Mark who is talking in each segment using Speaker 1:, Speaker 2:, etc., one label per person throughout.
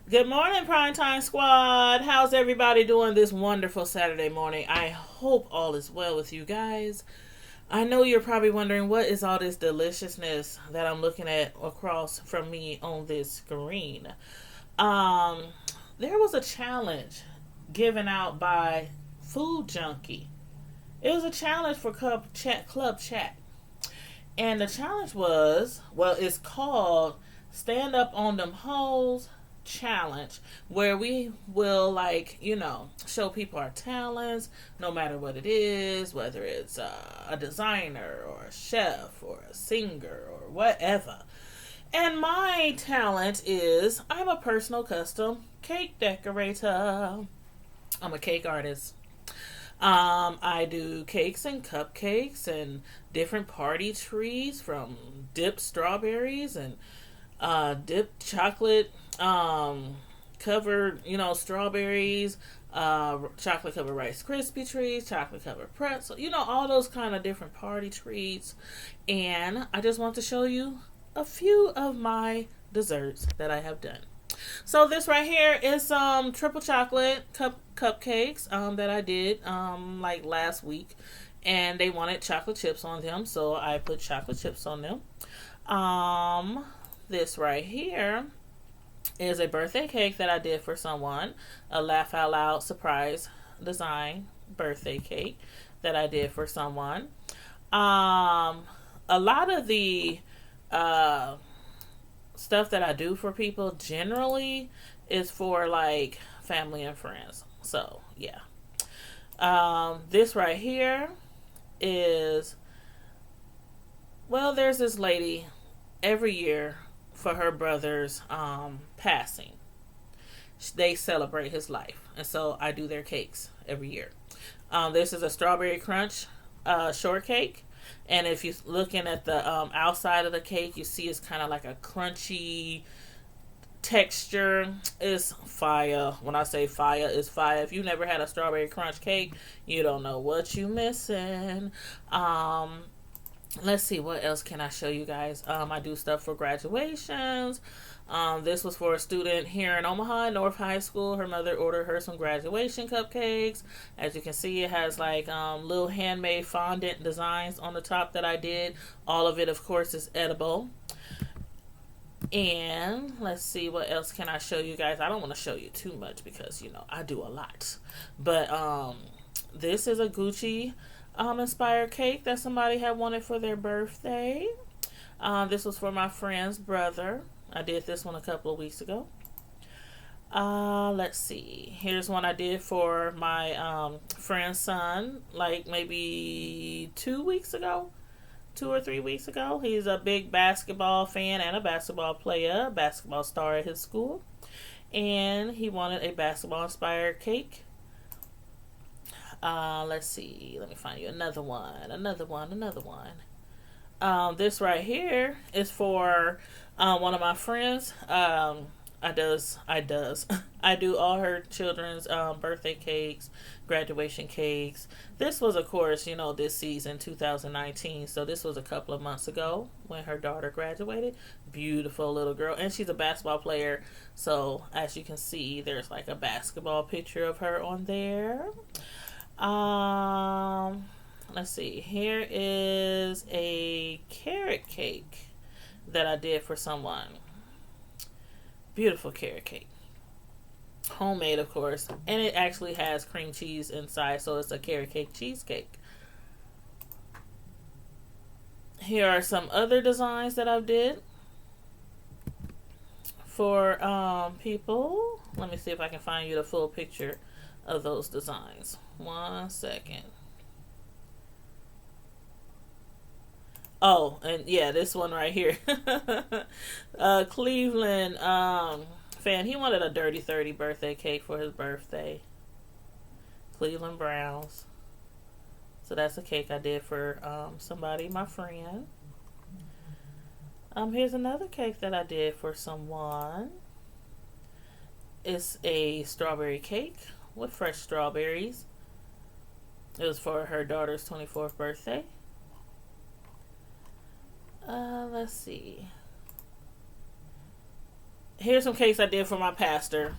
Speaker 1: Good morning, Primetime Squad. How's everybody doing this wonderful Saturday morning? I hope all is well with you guys. I know you're probably wondering what is all this deliciousness that I'm looking at across from me on this screen. Um, there was a challenge given out by Food Junkie. It was a challenge for Club Chat. And the challenge was, well, it's called Stand Up on Them Hoes Challenge, where we will, like, show people our talents, no matter what it is, whether it's a designer or a chef or a singer or whatever. And my talent is I'm a personal custom cake decorator. I'm a cake artist. I do cakes and cupcakes and different party treats from dipped strawberries and dipped chocolate covered, strawberries, chocolate covered Rice Krispie treats, chocolate covered pretzel, all those kind of different party treats. And I just want to show you a few of my desserts that I have done. So this right here is triple chocolate cupcakes that I did like last week, and they wanted chocolate chips on them, so I put chocolate chips on them. This right here is a birthday cake that I did for someone, a laugh out loud surprise design birthday cake that I did for someone. A lot of the stuff that I do for people generally is for like family and friends. So yeah. This right here is, well, there's this lady every year for her brother's passing. They celebrate his life, and so I do their cakes every year. This is a strawberry crunch shortcake. And if you're looking at the outside of the cake, you see it's kind of like a crunchy texture. It's fire. When I say fire, it's fire. If you never had a strawberry crunch cake, you don't know what you missing. Let's see, what else can I show you guys? I do stuff for graduations. This was for a student here in Omaha, North High School. Her mother ordered her some graduation cupcakes. As you can see, it has like little handmade fondant designs on the top that I did. All of it, of course, is edible. And let's see, what else can I show you guys? I don't want to show you too much because, I do a lot. But this is a Gucci inspired cake that somebody had wanted for their birthday. This was for my friend's brother. I did this one a couple of weeks ago. Let's see. Here's one I did for my friend's son, like maybe 2 weeks ago. 2 or 3 weeks ago. He's a big basketball fan and a basketball player, basketball star at his school. And he wanted a basketball inspired cake. Let's see. Let me find you another one. This right here is for one of my friends. I do all her children's birthday cakes, graduation cakes. This was, of course, this season, 2019. So this was a couple of months ago when her daughter graduated. Beautiful little girl. And she's a basketball player. So as you can see, there's like a basketball picture of her on there. Let's see. Here is a carrot cake that I did for someone. Beautiful carrot cake. Homemade, of course. And it actually has cream cheese inside, so it's a carrot cake cheesecake. Here are some other designs that I've did for people. Let me see if I can find you the full picture of those designs. 1 second. Oh, and yeah, this one right here. Cleveland fan. He wanted a Dirty 30 birthday cake for his birthday. Cleveland Browns. So that's a cake I did for somebody, my friend. Here's another cake that I did for someone. It's a strawberry cake with fresh strawberries. It was for her daughter's 24th birthday. Let's see. Here's some cakes I did for my pastor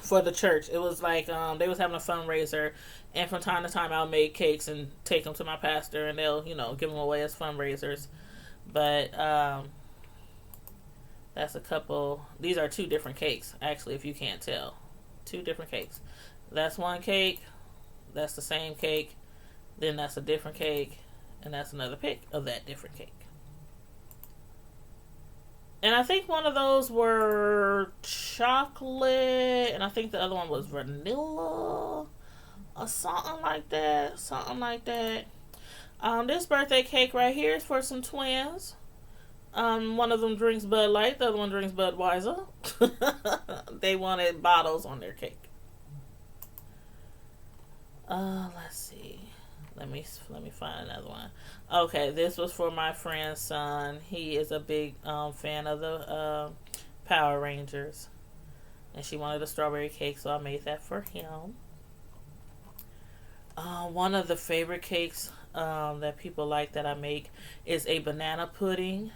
Speaker 1: for the church. It was like they was having a fundraiser, and from time to time I'll make cakes and take them to my pastor, and they'll give them away as fundraisers. But that's a couple. These are two different cakes, actually, if you can't tell. Two different cakes. That's one cake. That's the same cake. Then that's a different cake. And that's another pic of that different cake. And I think one of those were chocolate. And I think the other one was vanilla. Or something like that. Something like that. This birthday cake right here is for some twins. One of them drinks Bud Light, the other one drinks Budweiser. They wanted bottles on their cake. Let's see. Let me find another one. Okay, this was for my friend's son. He is a big fan of the Power Rangers, and she wanted a strawberry cake, so I made that for him. One of the favorite cakes that people like that I make is a banana pudding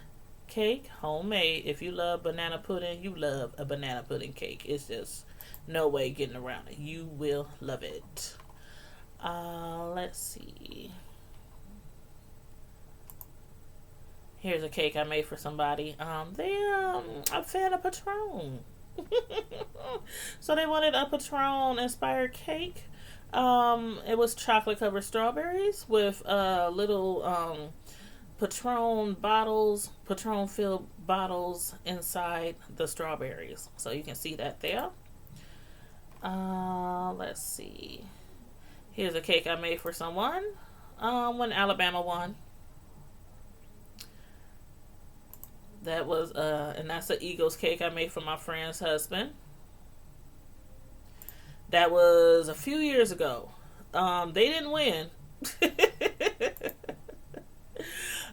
Speaker 1: cake, homemade. If you love banana pudding, you love a banana pudding cake. It's just no way getting around it. You will love it. Let's see. Here's a cake I made for somebody. They're a fan of Patron. So they wanted a Patron inspired cake. It was chocolate covered strawberries with little Patron bottles, Patron filled bottles inside the strawberries. So you can see that there. Let's see. Here's a cake I made for someone when Alabama won. That was and that's an Eagles cake I made for my friend's husband. That was a few years ago. They didn't win.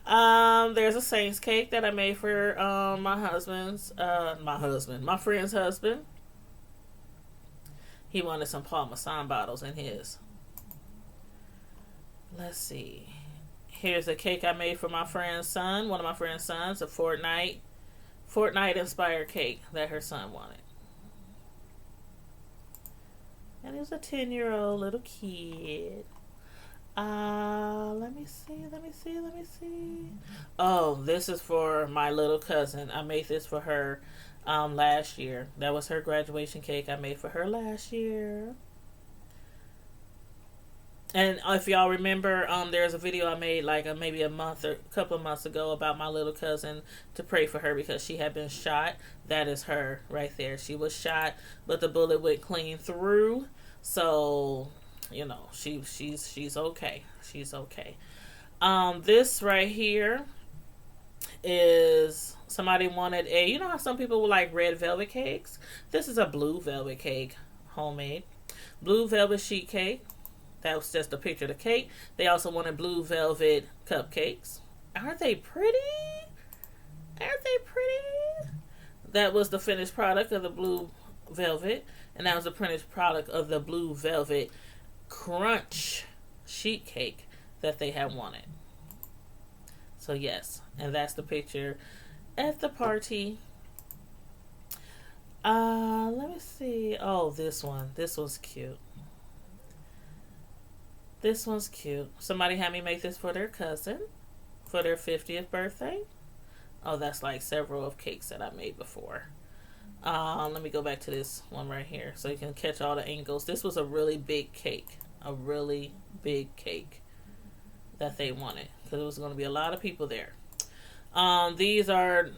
Speaker 1: There's a Saints cake that I made for my friend's husband. He wanted some Parmesan bottles in his. Let's see. Here's a cake I made for my friend's son. One of my friend's sons, a Fortnite inspired cake that her son wanted. And he was a 10-year-old little kid. Let me see. Oh, this is for my little cousin. I made this for her last year. That was her graduation cake I made for her last year. And if y'all remember, there's a video I made like maybe a month or a couple of months ago about my little cousin to pray for her because she had been shot. That is her right there. She was shot, but the bullet went clean through. So, she's okay. She's okay. This right here is somebody wanted how some people would like red velvet cakes? This is a blue velvet cake, homemade. Blue velvet sheet cake. That was just a picture of the cake. They also wanted blue velvet cupcakes. Aren't they pretty? That was the finished product of the blue velvet. And that was the finished product of the blue velvet crunch sheet cake that they had wanted. So yes, and that's the picture at the party. Let me see. Oh, this one. This was cute. This one's cute. Somebody had me make this for their cousin for their 50th birthday. Oh, that's like several of cakes that I made before. Let me go back to this one right here so you can catch all the angles. This was a really big cake. A really big cake that they wanted because it was going to be a lot of people there. These are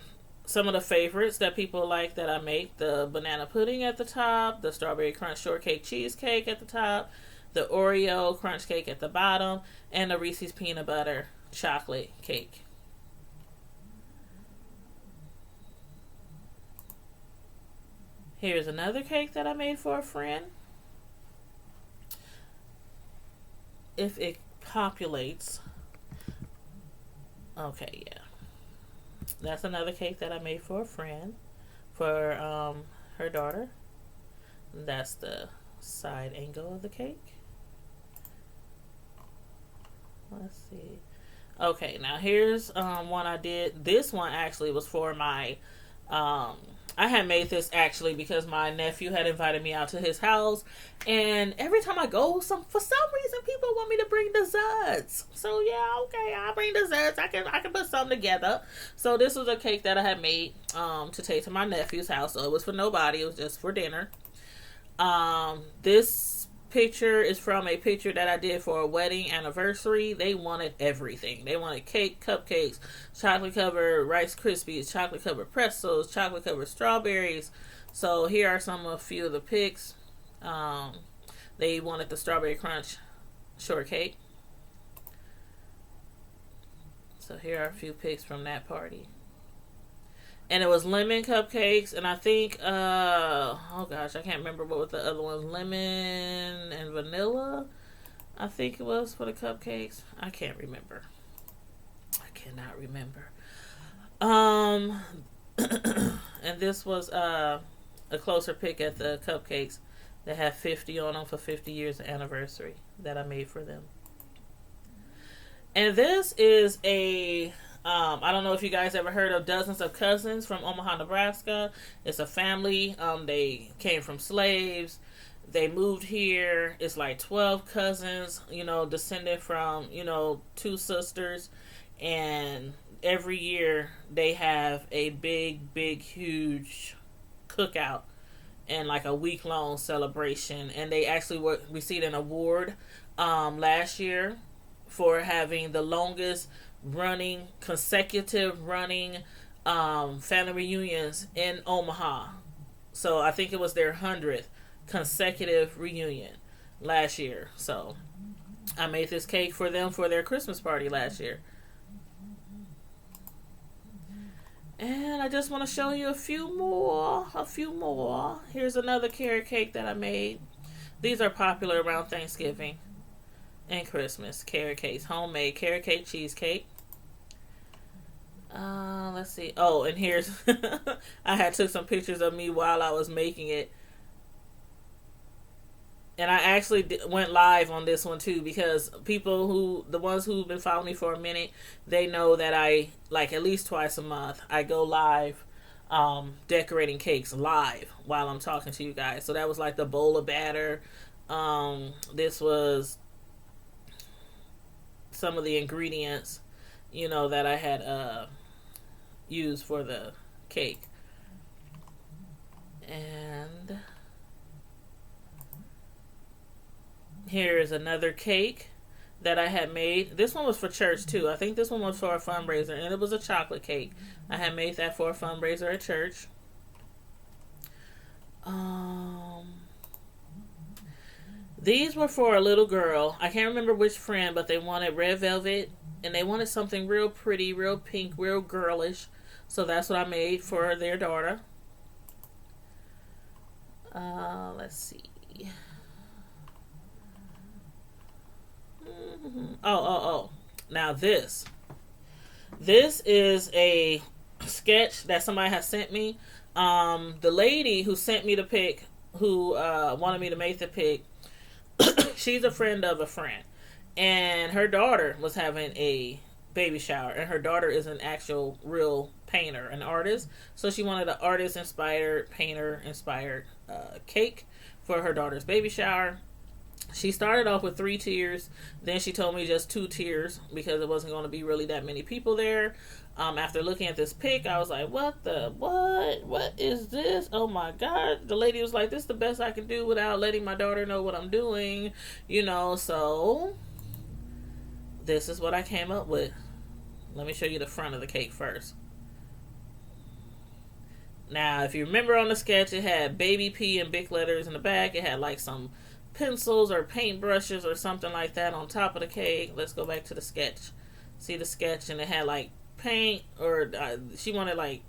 Speaker 1: some of the favorites that people like that I make. The banana pudding at the top, the strawberry crunch shortcake cheesecake at the top, the Oreo crunch cake at the bottom, and the Reese's peanut butter chocolate cake. Here's another cake that I made for a friend. If it populates. Okay, yeah. That's another cake that I made for a friend. For her daughter. That's the side angle of the cake. Let's see. Okay, now here's one I did. This one actually was for my I had made this actually because my nephew had invited me out to his house, and every time I go, for some reason people want me to bring desserts. So yeah, okay, I'll bring desserts. I can put something together. So this was a cake that I had made to take to my nephew's house. So it was for nobody. It was just for dinner. This picture is from a picture that I did for a wedding anniversary. They wanted everything. They wanted cake, cupcakes, chocolate covered Rice Krispies, chocolate covered pretzels, chocolate covered strawberries. So here are a few of the pics. They wanted the strawberry crunch shortcake. So here are a few pics from that party. And it was lemon cupcakes, and I think, oh gosh, I can't remember what was the other ones. Lemon and vanilla, I think it was for the cupcakes. I can't remember. I cannot remember. And this was a closer pick at the cupcakes that had 50 on them for 50 years anniversary that I made for them. And this is I don't know if you guys ever heard of Dozens of Cousins from Omaha, Nebraska. It's a family. They came from slaves. They moved here. It's like 12 cousins, descended from, 2 sisters. And every year they have a big, huge cookout and like a week-long celebration. And they actually received an award last year for having the longest consecutive running family reunions in Omaha. So I think it was their 100th consecutive reunion last year. So I made this cake for them for their Christmas party last year. And I just want to show you a few more. Here's another carrot cake that I made. These are popular around Thanksgiving and Christmas. Carrot cakes, homemade carrot cake cheesecake. Let's see. Oh, and here's I had took some pictures of me while I was making it, and I actually went live on this one too, because the ones who've been following me for a minute, they know that I, like, at least twice a month I go live decorating cakes live while I'm talking to you guys. So that was like the bowl of batter. This was some of the ingredients, that I had used for the cake. And here's another cake that I had made. This one was for church too. I think this one was for a fundraiser, and it was a chocolate cake. I had made that for a fundraiser at church. These were for a little girl. I can't remember which friend, but they wanted red velvet, and they wanted something real pretty, real pink, real girlish. So that's what I made for their daughter. Let's see. Oh. Now this is a sketch that somebody has sent me. The lady who sent me the pic, who wanted me to make the pic, she's a friend of a friend, and her daughter was having a baby shower, and her daughter is an actual real painter, an artist. So she wanted an artist-inspired, painter-inspired cake for her daughter's baby shower. She started off with 3 tiers. Then she told me just 2 tiers because it wasn't going to be really that many people there. After looking at this pic, I was like, what is this? Oh my God. The lady was like, this is the best I can do without letting my daughter know what I'm doing. So this is what I came up with. Let me show you the front of the cake first. Now, if you remember on the sketch, it had baby P in big letters in the back. It had like some pencils or paint brushes or something like that on top of the cake. Let's go back to the sketch. See the sketch, and it had like paint, or she wanted like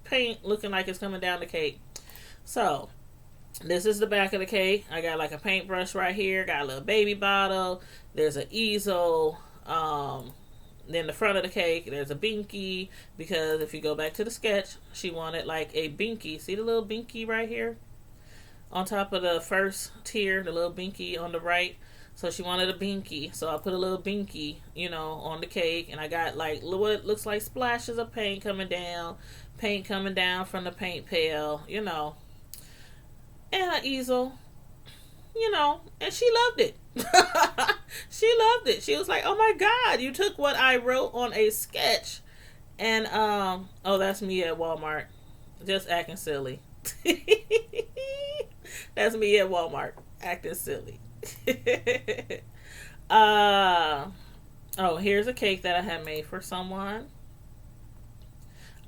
Speaker 1: paint looking like it's coming down the cake. So this is the back of the cake. I got like a paintbrush right here, got a little baby bottle, there's an easel. Then the front of the cake, there's a binky, because if you go back to the sketch, she wanted like a binky. See the little binky right here on top of the first tier, the little binky on the right. So she wanted a binky. So I put a little binky, on the cake. And I got like what looks like splashes of paint coming down. Paint coming down from the paint pail, And an easel, And she loved it. She loved it. She was like, oh my God, you took what I wrote on a sketch. And, oh, that's me at Walmart. Just acting silly. That's me at Walmart. Acting silly. Oh, here's a cake that I had made for someone.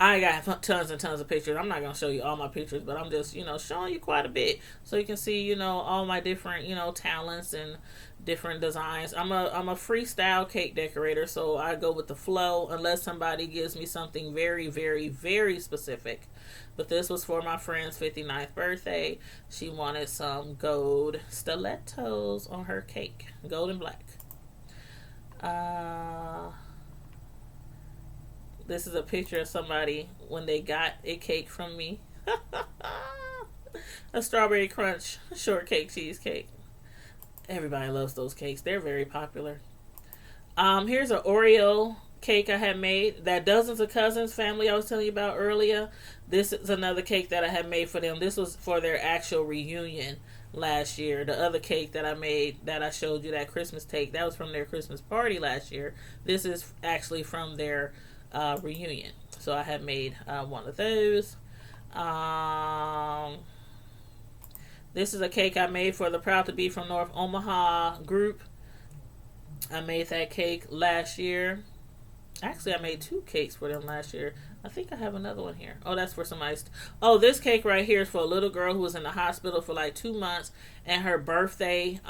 Speaker 1: I got tons and tons of pictures. I'm not going to show you all my pictures, but I'm just, showing you quite a bit so you can see, all my different, talents and different designs. I'm a freestyle cake decorator, so I go with the flow unless somebody gives me something very, very, very specific. But this was for my friend's 59th birthday. She wanted some gold stilettos on her cake, gold and black. This is a picture of somebody when they got a cake from me. A strawberry crunch shortcake cheesecake. Everybody loves those cakes. They're very popular. Here's an Oreo cake I had made. That Dozens of Cousins family I was telling you about earlier. This is another cake that I had made for them. This was for their actual reunion last year. The other cake that I made that I showed you, that Christmas cake, that was from their Christmas party last year. This is actually from their reunion. So I had made one of those. This is a cake I made for the Proud to Be from North Omaha group. I made that cake last year. Actually, I made 2 cakes for them last year. I think I have another one here. Oh, that's for somebody. Oh, this cake right here is for a little girl who was in the hospital for like 2 months, and her birthday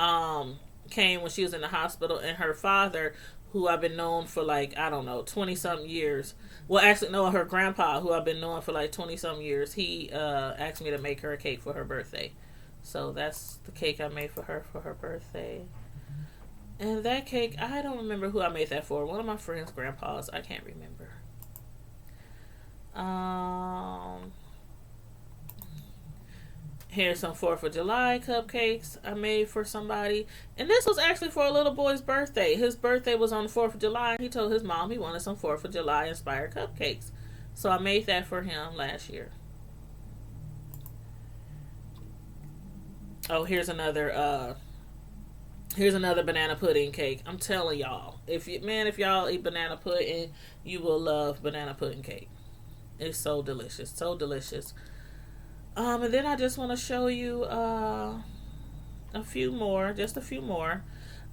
Speaker 1: came when she was in the hospital, and her father, who I've been known for like, I don't know, 20-something years. Well, actually, no, her grandpa, who I've been knowing for like 20-something years, he asked me to make her a cake for her birthday. So that's the cake I made for her birthday. And that cake, I don't remember who I made that for. One of my friends' grandpas. I can't remember. Here's some 4th of July cupcakes I made for somebody. And this was actually for a little boy's birthday. His birthday was on the 4th of July. And he told his mom he wanted some 4th of July inspired cupcakes. So I made that for him last year. Oh, here's another banana pudding cake. I'm telling y'all, if y'all eat banana pudding, you will love banana pudding cake. It's so delicious, so delicious. And then I just want to show you a few more.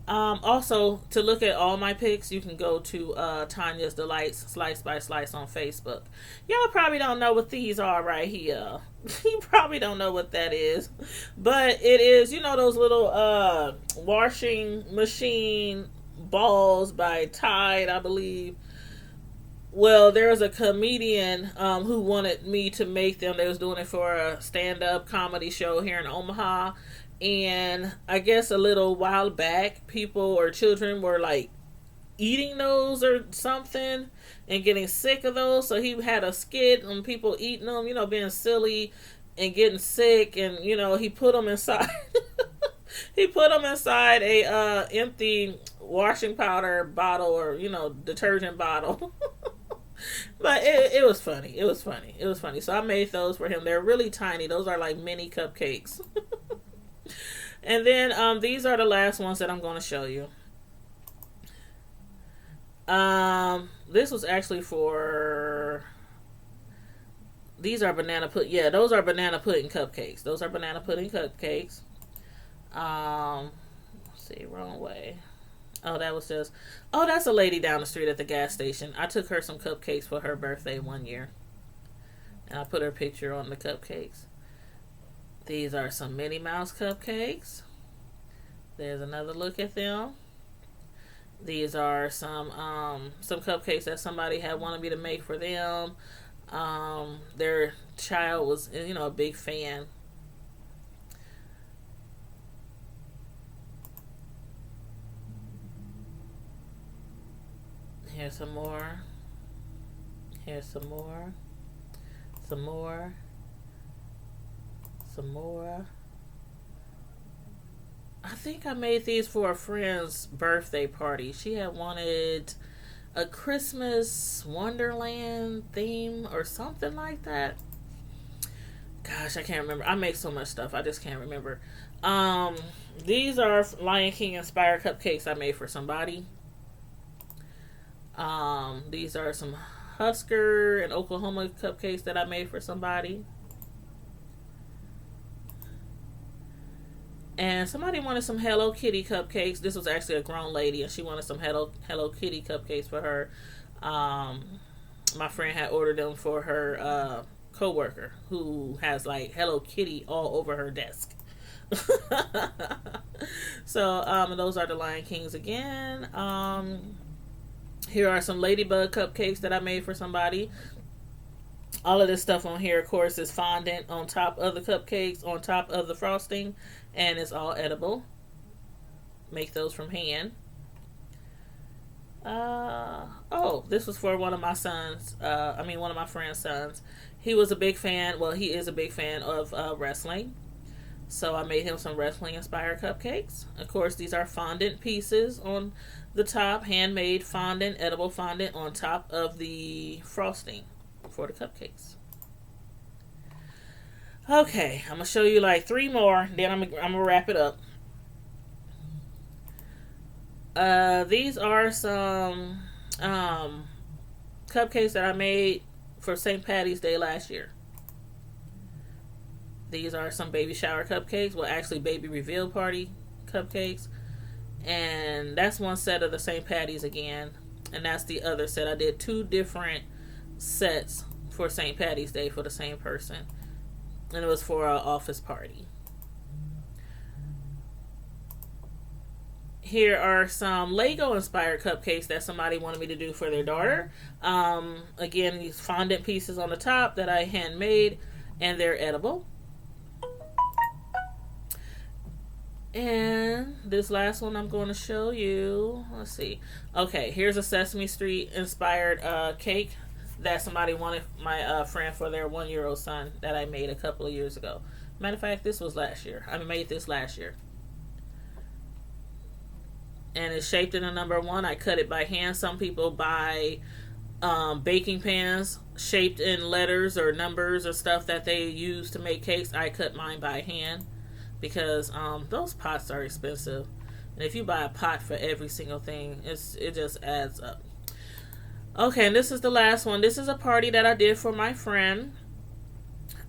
Speaker 1: Also, to look at all my pics, you can go to Tanya's Delights Slice by Slice on Facebook. Y'all probably don't know what these are right here. You probably don't know what that is. But it is, those little washing machine balls by Tide, I believe. Well, there's a comedian who wanted me to make them. They was doing it for a stand-up comedy show here in Omaha. And I guess a little while back, people or children were like eating those or something and getting sick of those. So he had a skit on people eating them, being silly and getting sick. And, he put them inside. He put them inside a empty washing powder bottle or, detergent bottle. But it was funny. It was funny. So I made those for him. They're really tiny. Those are like mini cupcakes. And then these are the last ones that I'm going to show you. This was actually for... These are banana pudding. Yeah, those are banana pudding cupcakes. Let's see, wrong way. Oh, that was just... Oh, that's a lady down the street at the gas station. I took her some cupcakes for her birthday one year. And I put her picture on the cupcakes. These are some Minnie Mouse cupcakes. There's another look at them. These are some cupcakes that somebody had wanted me to make for them. Their child was, a big fan. Here's some more. Here's some more. Some more. Some more. I think I made these for a friend's birthday party. She had wanted a Christmas Wonderland theme or something like that. Gosh, I can't remember. I make so much stuff. I just can't remember. Um, these are Lion King inspired cupcakes I made for somebody. These are some Husker and Oklahoma cupcakes that I made for somebody. And somebody wanted some Hello Kitty cupcakes. This was actually a grown lady, and she wanted some Hello Kitty cupcakes for her. My friend had ordered them for her coworker who has like Hello Kitty all over her desk. So those are the Lion Kings again. Here are some Ladybug cupcakes that I made for somebody. All of this stuff on here, of course, is fondant on top of the cupcakes, on top of the frosting, and it's all edible. Make those from hand. This was for one of my sons. One of my friend's sons. He was a big fan. Well, he is a big fan of wrestling. So I made him some wrestling inspired cupcakes. Of course, these are fondant pieces on the top, handmade fondant, edible fondant on top of the frosting for the cupcakes. Okay, I'm gonna show you like 3 more, then I'm gonna wrap it up. These are some cupcakes that I made for St. Patty's Day last year. These are some baby shower cupcakes, well, actually baby reveal party cupcakes. And that's one set of the St. Patty's again, and that's the other set. I did 2 different sets for St. Patty's Day for the same person, and it was for an office party. Here are some Lego inspired cupcakes that somebody wanted me to do for their daughter. Again, these fondant pieces on the top that I handmade, and they're edible. And this last one I'm going to show you. Let's see. Okay, here's a Sesame Street inspired cake that somebody wanted my friend for their 1-year-old son that I made a couple of years ago. Matter of fact, this was last year. I made this last year. And it's shaped in a number 1. I cut it by hand. Some people buy baking pans shaped in letters or numbers or stuff that they use to make cakes. I cut mine by hand, because those pots are expensive, and if you buy a pot for every single thing, it just adds up. Okay, and this is the last one. This is a party that I did for my friend.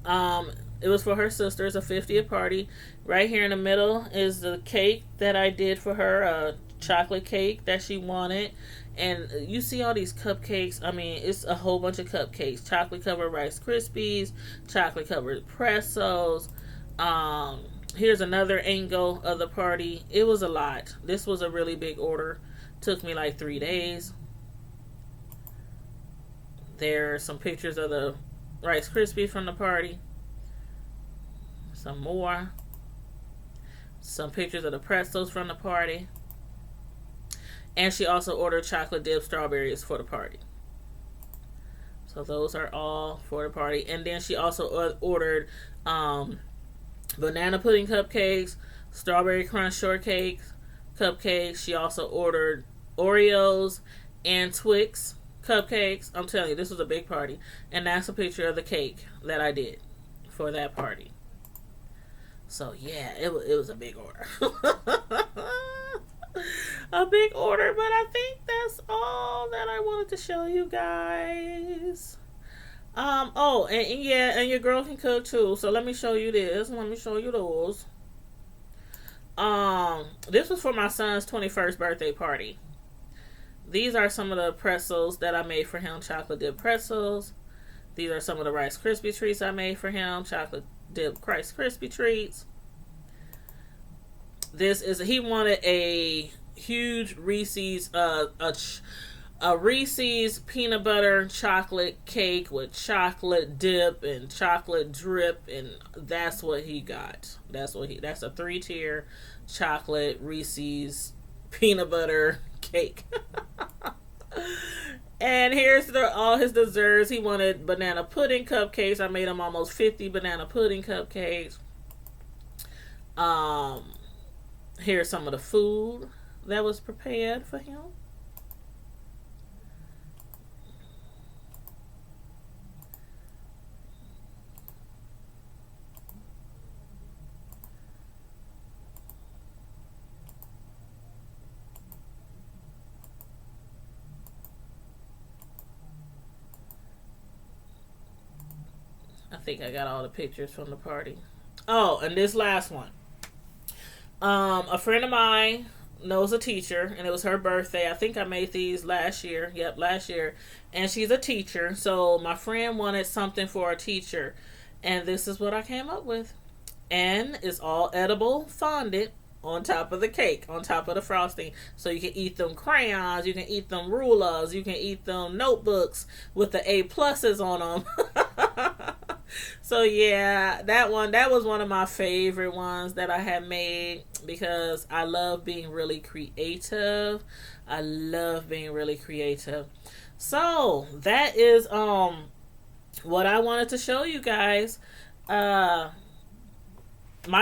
Speaker 1: It was for her sister. It's a 50th party. Right here in the middle is the cake that I did for her, a chocolate cake that she wanted. And you see all these cupcakes. I mean, it's a whole bunch of cupcakes. Chocolate covered Rice Krispies, chocolate covered pretzels. Here's another angle of the party. It was a lot. This was a really big order. Took me like 3 days. There are some pictures of the Rice Krispies from the party. Some more. Some pictures of the pretzels from the party. And she also ordered chocolate dipped strawberries for the party. So those are all for the party. And then she also ordered banana pudding cupcakes, strawberry crunch shortcake cupcakes. She also ordered Oreos and Twix cupcakes. I'm telling you, this was a big party. And that's a picture of the cake that I did for that party. So yeah, it was a big order. A big order, but I think that's all that I wanted to show you guys. And your girl can cook too. So let me show you this. Let me show you those. This was for my son's 21st birthday party. These are some of the pretzels that I made for him, chocolate dip pretzels. These are some of the Rice Krispie treats I made for him, chocolate dip Rice Krispie treats. He wanted a huge Reese's, a Reese's peanut butter chocolate cake with chocolate dip and chocolate drip, and that's what he got. That's a 3-tier chocolate Reese's peanut butter cake. And here's all his desserts. He wanted banana pudding cupcakes. I made him almost 50 banana pudding cupcakes. Here's some of the food that was prepared for him. I think I got all the pictures from the party. Oh, and this last one. A friend of mine knows a teacher, and it was her birthday. I think I made these last year. Yep, last year. And she's a teacher, so my friend wanted something for a teacher, and this is what I came up with. And it's all edible fondant on top of the cake, on top of the frosting. So you can eat them crayons, you can eat them rulers, you can eat them notebooks with the A pluses on them. So yeah, that was one of my favorite ones that I had made because I love being really creative. I love being really creative. So that is what I wanted to show you guys. My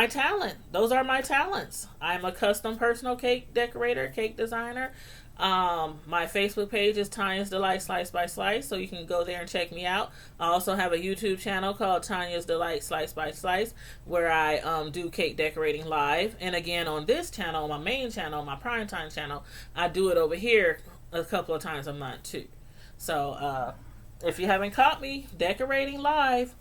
Speaker 1: talent. Those are my talents. I'm a custom personal cake decorator, cake designer. My Facebook page is Tanya's Delight Slice by Slice, so you can go there and check me out. I also have a YouTube channel called Tanya's Delight Slice by Slice, where I do cake decorating live. And again, on this channel, my main channel, my primetime channel, I do it over here a couple of times a month too. So if you haven't caught me decorating live,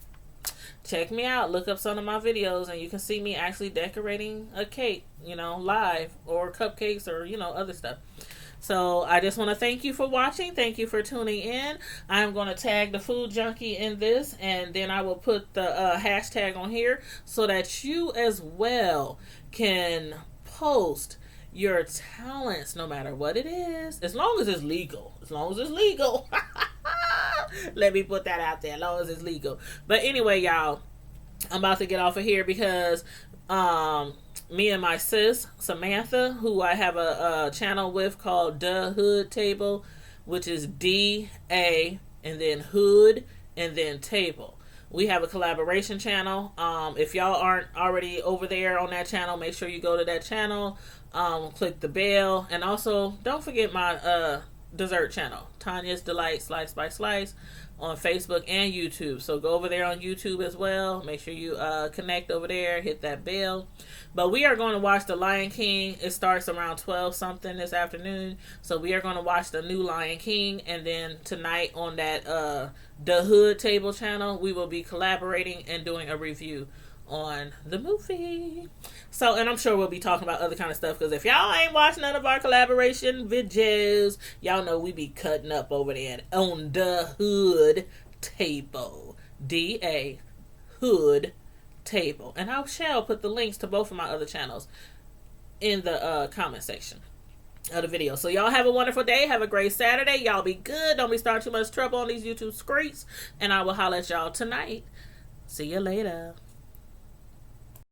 Speaker 1: check me out. Look up some of my videos, and you can see me actually decorating a cake, live, or cupcakes, or other stuff. So I just want to thank you for watching. Thank you for tuning in. I'm going to tag the Food Junkie in this, and then I will put the hashtag on here so that you as well can post your talents, no matter what it is, as long as it's legal. As long as it's legal. Let me put that out there. As long as it's legal. But anyway, y'all, I'm about to get off of here because me and my sis Samantha, who I have a channel with called The Hood Table, which is D-A and then Hood and then Table. We have a collaboration channel. If y'all aren't already over there on that channel, make sure you go to that channel, click the bell, and also don't forget my dessert channel, Tanya's Delight Slice by Slice, on Facebook and YouTube. So go over there on YouTube as well. Make sure you connect over there, hit that bell. But we are going to watch The Lion King. It starts around 12 something this afternoon. So we are going to watch the new Lion King, and then tonight on that The Hood Table channel, we will be collaborating and doing a review on the movie. So, and I'm sure we'll be talking about other kind of stuff, because if y'all ain't watched none of our collaboration videos, y'all know we be cutting up over there on The Hood Table. D-A Hood Table. And I shall put the links to both of my other channels in the comment section of the video. So y'all have a wonderful day. Have a great Saturday. Y'all be good. Don't be starting too much trouble on these YouTube streets. And I will holler at y'all tonight. See you later.